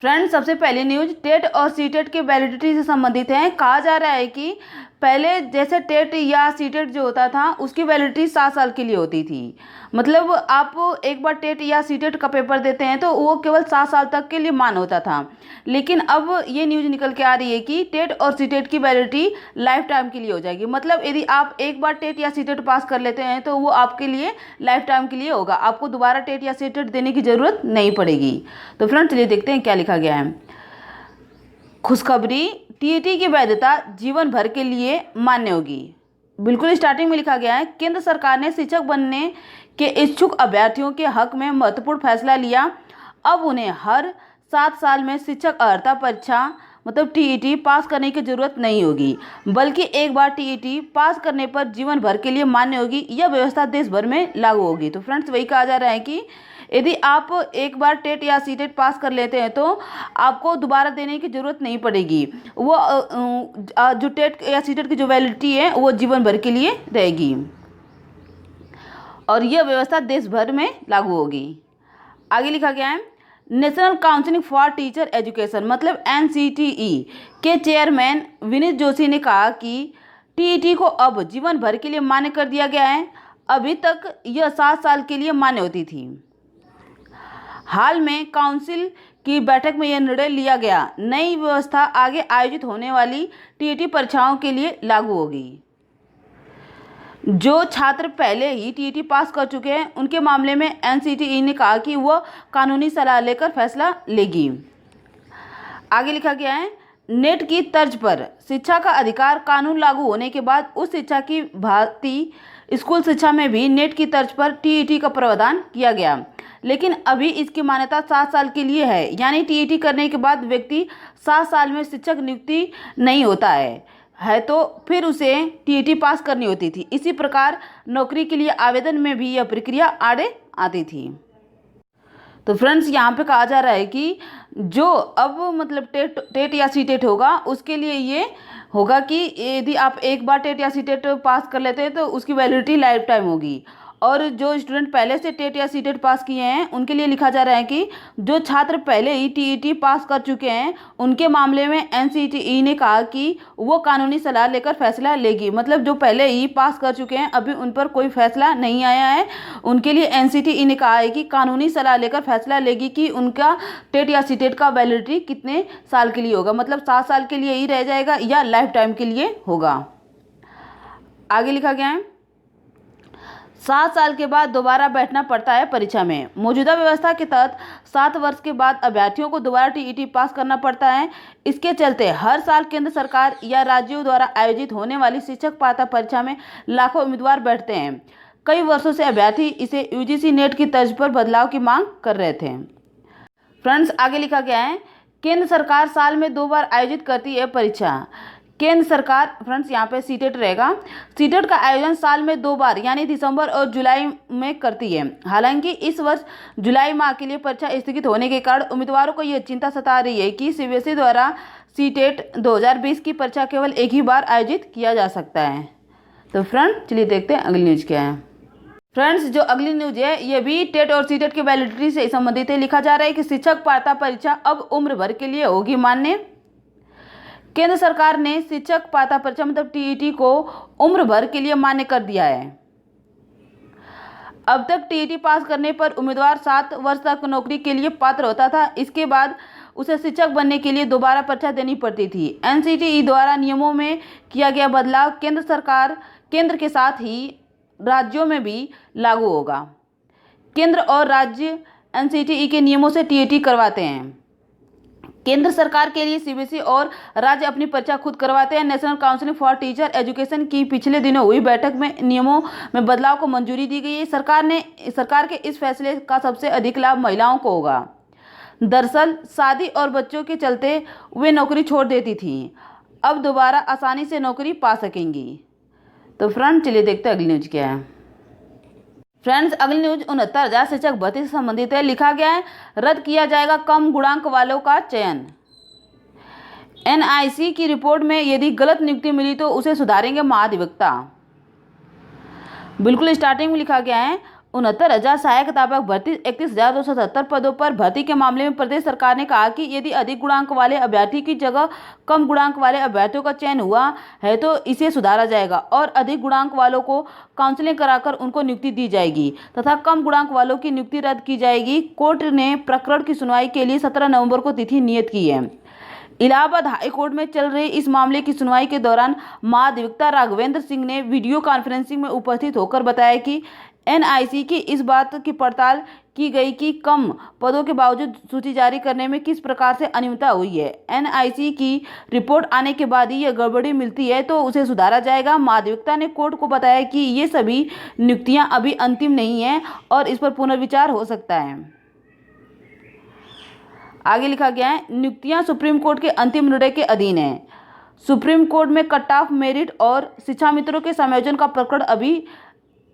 Friends, सबसे पहली news TET और सीटेट की वैलिडिटी से संबंधित है। कहा जा रहा है कि पहले जैसे टेट या सीटेट जो होता था उसकी वैलिडिटी 7 साल के लिए होती थी। मतलब आप एक बार टेट या सीटेट का पेपर देते हैं तो वो केवल 7 साल तक के लिए मान होता था। लेकिन अब ये न्यूज निकल के आ रही है कि टेट और सीटेट की वैलिडिटी लाइफ टाइम के लिए हो जाएगी। मतलब यदि आप एक बार टेट या सीटेट पास कर लेते हैं तो वो आपके लिए लाइफ टाइम के लिए होगा, आपको दोबारा टेट या सीटेट देने की ज़रूरत नहीं पड़ेगी। तो फ्रेंड्स, चलिए देखते हैं क्या लिखा गया है। खुशखबरी, टीईटी की वैधता जीवन भर के लिए मान्य होगी। बिल्कुल स्टार्टिंग में लिखा गया है, केंद्र सरकार ने शिक्षक बनने के इच्छुक अभ्यर्थियों के हक में महत्वपूर्ण फैसला लिया। अब उन्हें हर 7 साल में शिक्षक अर्हता परीक्षा मतलब टीईटी पास करने की जरूरत नहीं होगी, बल्कि एक बार टीईटी पास करने पर जीवन भर के लिए मान्य होगी। यह व्यवस्था देश भर में लागू होगी। तो फ्रेंड्स, वही कहा जा रहा है कि यदि आप एक बार टेट या सीटेट पास कर लेते हैं तो आपको दोबारा देने की ज़रूरत नहीं पड़ेगी। वो जो टेट या सीटेट की जो वैलिडिटी है वो जीवन भर के लिए रहेगी और यह व्यवस्था देश भर में लागू होगी। आगे लिखा गया है, national council for teacher education मतलब एनसीटीई के चेयरमैन विनीत जोशी ने कहा कि टीईटी को अब जीवन भर के लिए मान्य कर दिया गया है। अभी तक यह 7 साल के लिए मान्य होती थी। हाल में काउंसिल की बैठक में यह निर्णय लिया गया। नई व्यवस्था आगे आयोजित होने वाली टीईटी परीक्षाओं के लिए लागू होगी। जो छात्र पहले ही टीईटी पास कर चुके हैं उनके मामले में एनसीटीई ने कहा कि वह कानूनी सलाह लेकर फैसला लेगी। आगे लिखा गया है, नेट की तर्ज पर शिक्षा का अधिकार कानून लागू होने के बाद उस शिक्षा की भांति स्कूल शिक्षा में भी नेट की तर्ज पर टीईटी का प्रावधान किया गया। लेकिन अभी इसकी मान्यता 7 साल के लिए है, यानी टीईटी करने के बाद व्यक्ति 7 साल में शिक्षक नियुक्ति नहीं होता है तो फिर उसे टीईटी पास करनी होती थी। इसी प्रकार नौकरी के लिए आवेदन में भी यह प्रक्रिया आड़े आती थी। तो फ्रेंड्स, यहाँ पे कहा जा रहा है कि जो अब मतलब टेट या सीटेट होगा उसके लिए ये होगा कि यदि आप एक बार टेट या सीटेट पास कर लेते हैं तो उसकी वैलिडिटी लाइफ टाइम होगी। और जो स्टूडेंट पहले से टेट या सीटेट पास किए हैं उनके लिए लिखा जा रहा है कि जो छात्र पहले ही टीईटी पास कर चुके हैं उनके मामले में एनसीटीई ने कहा कि वो कानूनी सलाह लेकर फैसला लेगी। मतलब जो पहले ही पास कर चुके हैं अभी उन पर कोई फैसला नहीं आया है, उनके लिए एनसीटीई ने कहा है कि कानूनी सलाह लेकर फैसला लेगी कि उनका टेट या सीटेट का वैलिडिटी कितने साल के लिए होगा। मतलब 7 साल के लिए ही रह जाएगा या लाइफ टाइम के लिए होगा। आगे लिखा गया है, 7 साल के बाद दोबारा बैठना पड़ता है परीक्षा में। मौजूदा व्यवस्था के तहत 7 वर्ष के बाद अभ्यर्थियों को दोबारा टीईटी पास करना पड़ता है। इसके चलते हर साल केंद्र सरकार या राज्यों द्वारा आयोजित होने वाली शिक्षक पात्रता परीक्षा में लाखों उम्मीदवार बैठते हैं। कई वर्षों से अभ्यर्थी इसे यूजीसी नेट की तर्ज पर बदलाव की मांग कर रहे थे। फ्रेंड्स, आगे लिखा गया है, केंद्र सरकार साल में 2 बार आयोजित करती है परीक्षा। केंद्र सरकार, फ्रेंड्स यहाँ पे सीटेट रहेगा, सीटेट का आयोजन साल में 2 बार यानी दिसंबर और जुलाई में करती है। हालांकि इस वर्ष जुलाई माह के लिए परीक्षा स्थगित होने के कारण उम्मीदवारों को यह चिंता सता रही है कि सीबीएसई द्वारा सीटेट 2020 की परीक्षा केवल एक ही बार आयोजित किया जा सकता है। तो फ्रेंड, चलिए देखते हैं अगली न्यूज क्या है। फ्रेंड्स, जो अगली न्यूज है ये भी टेट और सीटेट की वैलिडिटी से संबंधित है। लिखा जा रहा है कि शिक्षक पात्रता परीक्षा अब उम्र भर के लिए होगी मान्य। केंद्र सरकार ने शिक्षक पात्रता परीक्षा मतलब टीईटी को उम्र भर के लिए मान्य कर दिया है। अब तक टीईटी पास करने पर उम्मीदवार 7 वर्ष तक नौकरी के लिए पात्र होता था। इसके बाद उसे शिक्षक बनने के लिए दोबारा परीक्षा देनी पड़ती थी। एनसीटीई द्वारा नियमों में किया गया बदलाव केंद्र के साथ ही राज्यों में भी लागू होगा। केंद्र और राज्य एनसीटीई के नियमों से टीईटी करवाते हैं। केंद्र सरकार के लिए सीबीएसई और राज्य अपनी परीक्षा खुद करवाते हैं। National council for teacher education की पिछले दिनों हुई बैठक में नियमों में बदलाव को मंजूरी दी गई है। सरकार के इस फैसले का सबसे अधिक लाभ महिलाओं को होगा। दरअसल शादी और बच्चों के चलते वे नौकरी छोड़ देती थी, अब दोबारा आसानी से नौकरी पा सकेंगी। तो फ्रेंड, चलिए देखते हैं अगली न्यूज क्या है। फ्रेंड्स, अगली न्यूज 69,000 शिक्षक भर्ती से संबंधित है। लिखा गया है, रद्द किया जाएगा कम गुणांक वालों का चयन। एनआईसी की रिपोर्ट में यदि गलत नियुक्ति मिली तो उसे सुधारेंगे महाधिवक्ता। बिल्कुल स्टार्टिंग में लिखा गया है, 69,000 सहायक अध्यापक भर्ती, 31,270 पदों पर भर्ती के मामले में प्रदेश सरकार ने कहा कि यदि अधिक गुणांक वाले अभ्यर्थी की जगह कम गुणांक वाले अभ्यर्थियों का चयन हुआ है तो इसे सुधारा जाएगा और अधिक गुणांक वालों को काउंसलिंग कराकर उनको नियुक्ति दी जाएगी तथा कम गुणांक वालों की नियुक्ति रद्द की जाएगी। कोर्ट ने प्रकरण की सुनवाई के लिए 17 नवंबर को तिथि नियत की है। इलाहाबाद हाई कोर्ट में चल रहे इस मामले की सुनवाई के दौरान महाधिवक्ता राघवेंद्र सिंह ने वीडियो कॉन्फ्रेंसिंग में उपस्थित होकर बताया कि एनआईसी की इस बात की पड़ताल की गई कि कम पदों के बावजूद सूची जारी करने में किस प्रकार से अनियमितता हुई है। एनआईसी की रिपोर्ट आने के बाद ही यह गड़बड़ी मिलती है तो उसे सुधारा जाएगा। महाधिवक्ता ने कोर्ट को बताया कि ये सभी नियुक्तियां अभी अंतिम नहीं हैं और इस पर पुनर्विचार हो सकता है। आगे लिखा गया है, नियुक्तियां सुप्रीम कोर्ट के अंतिम निर्णय के अधीन है। सुप्रीम कोर्ट में कट ऑफ मेरिट और शिक्षा मित्रों के समायोजन का प्रकरण अभी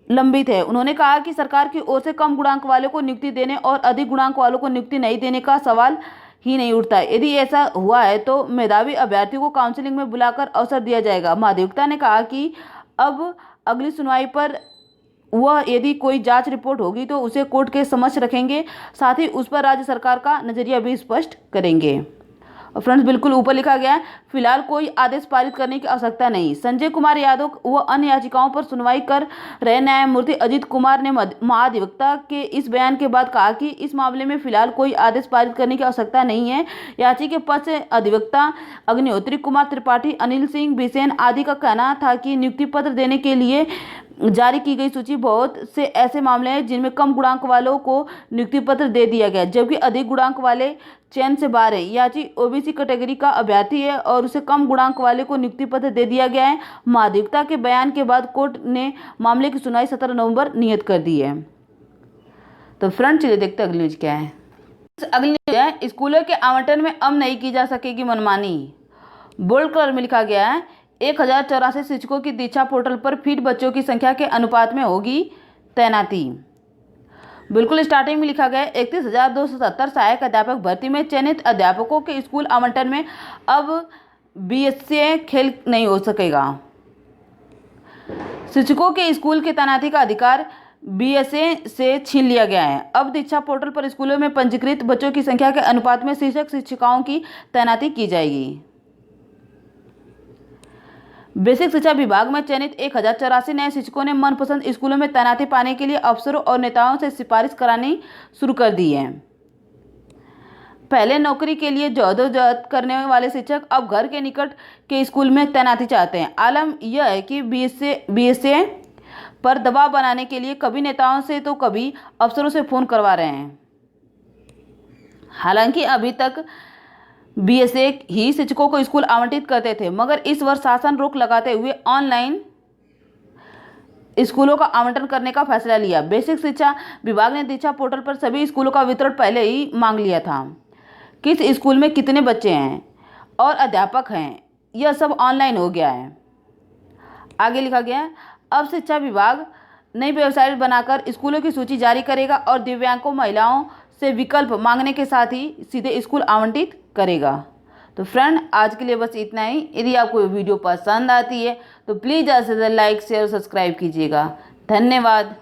लंबित है। उन्होंने कहा कि सरकार की ओर से कम गुणांक वालों को नियुक्ति देने और अधिक गुणांक वालों को नियुक्ति नहीं देने का सवाल ही नहीं उठता। यदि ऐसा हुआ है तो मेधावी अभ्यर्थियों को काउंसलिंग में बुलाकर अवसर दिया जाएगा। महाधिवक्ता ने कहा कि अब अगली सुनवाई पर वह यदि कोई जांच रिपोर्ट होगी तो उसे कोर्ट के समक्ष रखेंगे, साथ ही उस पर राज्य सरकार का नजरिया भी स्पष्ट करेंगे। और फ्रेंड्स बिल्कुल ऊपर लिखा गया है, फिलहाल कोई आदेश पारित करने की आवश्यकता नहीं। संजय कुमार यादव व अन्य याचिकाओं पर सुनवाई कर रहे न्यायमूर्ति अजीत कुमार ने महाधिवक्ता के इस बयान के बाद कहा कि इस मामले में फिलहाल कोई आदेश पारित करने की आवश्यकता नहीं है। याचिका के पक्ष से अधिवक्ता अग्निहोत्री कुमार त्रिपाठी, अनिल सिंह बिसेन आदि का कहना था कि नियुक्ति पत्र देने के लिए जारी की गई सूची बहुत से ऐसे मामले हैं जिनमें कम गुणांक वालों को नियुक्ति पत्र दे दिया गया जबकि अधिक गुणांक वाले चयन से बाहर है। याची ओबीसी कैटेगरी का अभ्यर्थी है और उसे कम गुणांक वाले को नियुक्ति पत्र दे दिया गया है। महाधिवक्ता के बयान के बाद कोर्ट ने मामले की सुनवाई 17 नवंबर नियत कर दी है। तो फ्रेंड चलिए देखते हैं अगली न्यूज क्या है। अगली न्यूज है, स्कूलों के आवंटन में अब नहीं की जा सकेगी मनमानी। बोल्ड कलर में लिखा गया है, 1084 शिक्षकों की दीक्षा पोर्टल पर फीड बच्चों की संख्या के अनुपात में होगी तैनाती। बिल्कुल स्टार्टिंग में लिखा गया है, 31,270 सहायक अध्यापक भर्ती में चयनित अध्यापकों के स्कूल आवंटन में अब बीएसए खेल नहीं हो सकेगा। शिक्षकों के स्कूल की तैनाती का अधिकार बीएसए से छीन लिया गया है। अब दीक्षा पोर्टल पर स्कूलों में पंजीकृत बच्चों की संख्या के अनुपात में शिक्षक शिक्षिकाओं की तैनाती की जाएगी। बेसिक शिक्षा विभाग में चयनित 1084 नए शिक्षकों ने मनपसंद स्कूलों में तैनाती पाने के लिए अफसरों और नेताओं से सिफारिश करानी शुरू कर दी है। पहले नौकरी के लिए जद्दोजहद करने वाले शिक्षक अब घर के निकट के स्कूल में तैनाती चाहते हैं। आलम यह है कि बीएसए पर दबाव बनाने के लिए कभी नेताओं से तो कभी अफसरों से फ़ोन करवा रहे हैं। हालांकि अभी तक बीएसए ही शिक्षकों को स्कूल आवंटित करते थे, मगर इस वर्ष शासन रोक लगाते हुए ऑनलाइन स्कूलों का आवंटन करने का फैसला लिया। बेसिक शिक्षा विभाग ने दीक्षा पोर्टल पर सभी स्कूलों का वितरण पहले ही मांग लिया था। किस स्कूल में कितने बच्चे हैं और अध्यापक हैं, यह सब ऑनलाइन हो गया है। आगे लिखा गया है, अब शिक्षा विभाग नई वेबसाइट बनाकर स्कूलों की सूची जारी करेगा और दिव्यांगों महिलाओं से विकल्प मांगने के साथ ही सीधे स्कूल आवंटित करेगा। तो फ्रेंड आज के लिए बस इतना ही। यदि आपको वीडियो पसंद आती है तो प्लीज़ ज़्यादा से ज़्यादा लाइक शेयर और सब्सक्राइब कीजिएगा। धन्यवाद।